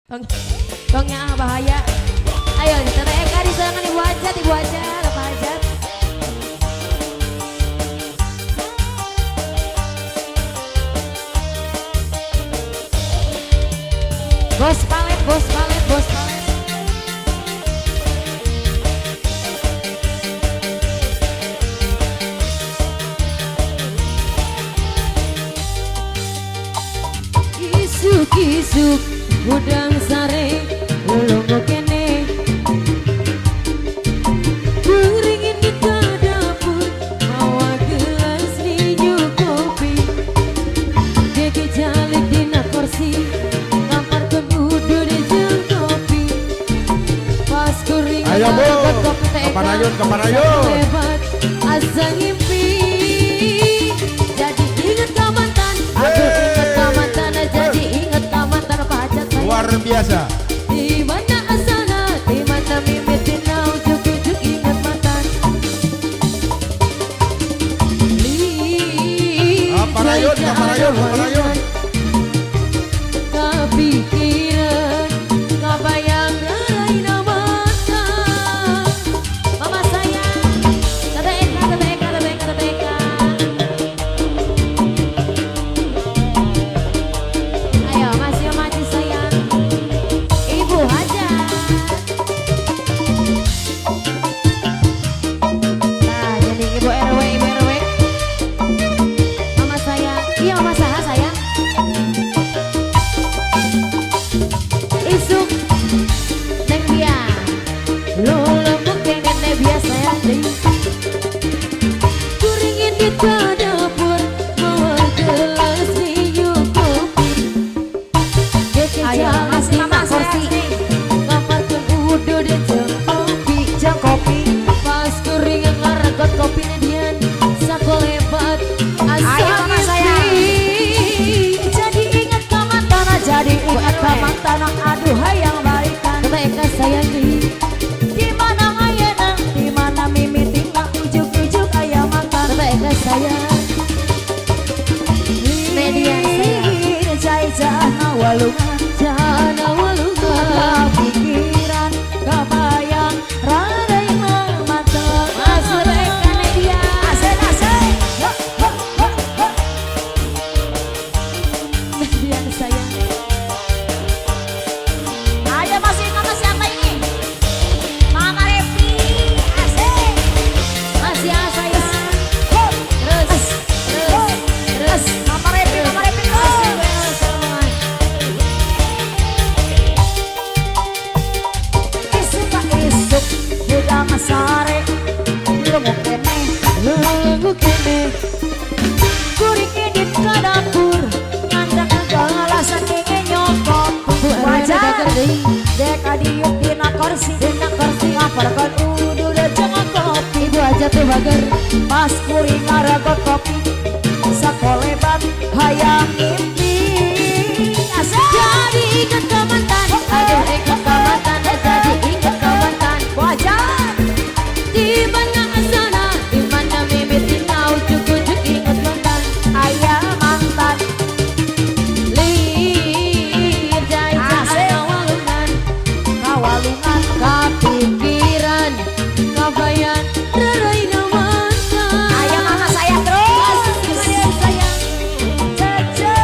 Tongnya bahaya. Ayo Tante Eka disenangan ibu hajat Bapak hajat. Bos palet. Isuk udang sare ulung kene beringin di dapur bawa gelas minum kopi deke jalik dina kursi kamar kenudu di jeng kopi pas kuring ayo bu kopi kapan ayun lebat asa ngimpi jadi inget kamantan inget kamantan jadi inget kamantan pacar saya luar biasa. di mana asana di mana mimitin nau juk ingat mantan Kapan ayun kepikiran kebayang lain mata mama sayang Tante Eka ayo masih mati sayang ibu hajat nah jadi ibu RW mama sayang iya mama saha sayang isuk neng dia lo lembut pengen neng biasa ya kuringin di dapur bawa gelas minum kopi Ayo, masih mama kursi. kamar kenudu di jeng kopi pas kuringin ngaregot kopi dian sako lebat Ayo, mama sayang. jadi ingat kamantan aduh hayang balikan Tante Eka sayang di mana ayana di mana mimiting nak ujuk ayam mantan Tante Eka sayang Median sayang jaya walungan jana walungan pikiran kebayang rada yang matang masuk Eka Media asik Median sayang ayo masih ingat siapa ini Mama Revi asik masih sayang terus Mama Revi isuk budang sare lumuk kene lagu kene kuring edit ke dapur nyandak ngalasan ingin nyokot wajar dek adiuk dina kursi ngaparkan udu dan jangan kopi ibu hajat tuh bager pas kuring ngaragot kopi sakolebat hayang mimpi asik jadi ingat kamantan aduh ingat kamantan jadi ingat kamantan wajar di mana asana di mana mimitin nau juk ingat mantan ayah mantan lir jaya Asik. walungan kawalungan kepikiran kebayang rarai namanya ayah mama saya terus Median sayang Cece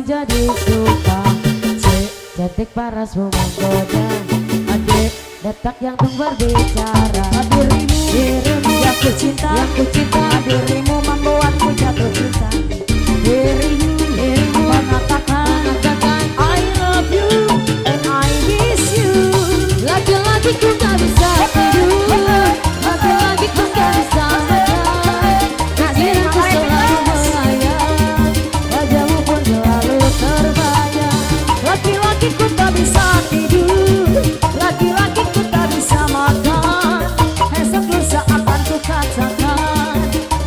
menjadi suka. Cantik parasmu menggoda, adik detak yang tung berbicara. Dirimu yang ku cinta, dirimu membuatku jatuh cinta. Dirimu mengatakan I love you and I miss you. Lagi-lagi ku tak bisa tidur, lagi-lagi ku tak bisa makan. Pikiranku selalu melayang, wajahmu pun selalu terbayang. Laki-laki ku tak bisa tidur, laki-laki ku tak bisa makan. Esok lusa akan ku katakan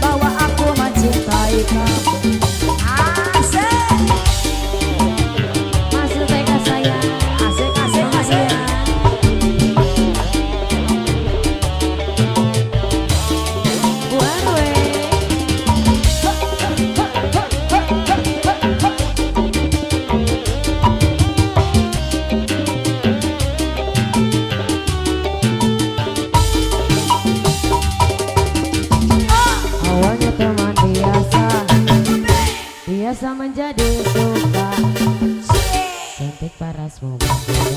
bahwa aku mencintai kamu. Asik, masuk teka sayang, asik, asik, asik. One way. Awalnya teman biasa menjadi suka. Cantik parasmu menggoda,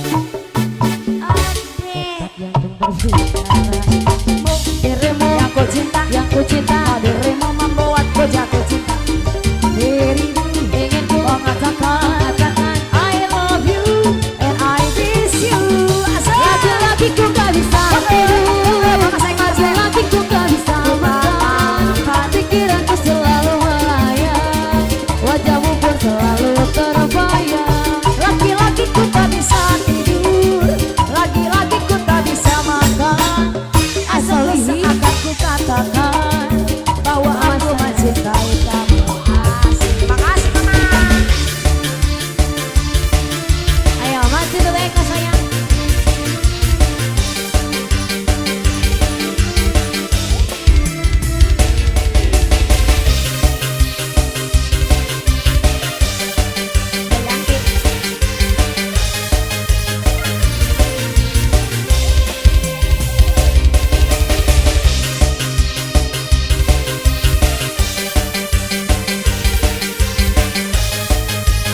detak yang tung berbicara. Dirimu yang ku cinta, dirimu membuatku jatuh cinta. Dirimu ingin ku mengatakan I love you and I miss you. Lagi-lagi ku gak bisa tidur, lagi-lagi ku gak bisa makan. Pikiranku selalu melayang, wajahmu pun selalu terbayang. Laki-laki ku tak bisa tidur, laki-laki ku tak bisa makan. Asal seakan ku katakan bahwa aku mencintai kamu. Makasih mama. Ayo masih dulu Eka sayang.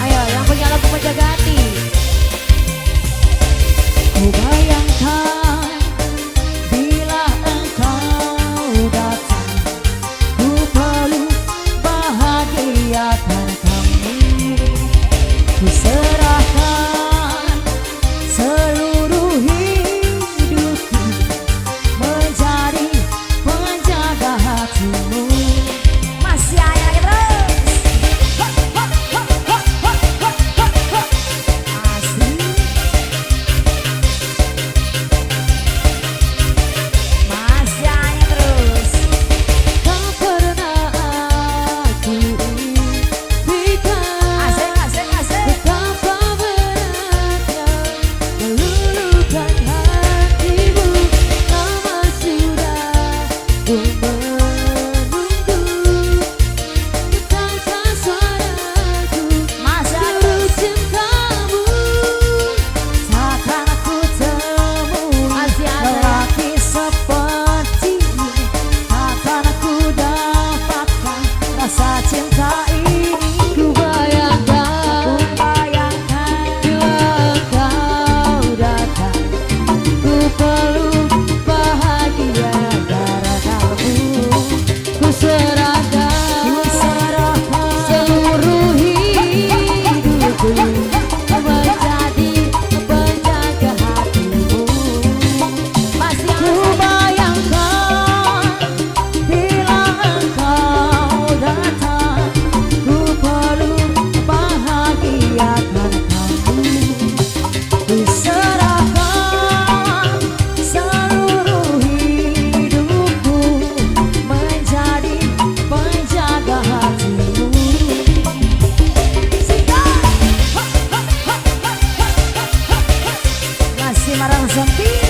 Ayo yang punya lagu penjaga hati. Ku bayangkan bila engkau datang, ku peluk bahagiakan kamu. Ku serahkan seluruh hidupku menjadi penjaga hatimu. Masih aja terus. Asik. Masih aja terus. Tak pernah aku impikan Asik, asik, asik. betapa beratnya meluluhkan hatimu. Lama sudah ku menunggu, bukankah suaraku Masih ada turut cintamu. Takkan aku temui Masih ada. lelaki sepertimu. Takkan aku dapatkan rasa cinta ini. Ku bayangkan bila engkau datang, ku peluk bahagia karena-Mu. Ku serahkan seluruh hidupku menjadi penjaga hatimu. Masih Ku bayangkan bila engkau datang, ku peluk bahagiakan kamu. Ku serahkan seluruh hidupku menjadi penjaga hatimu. Masih marang sempi.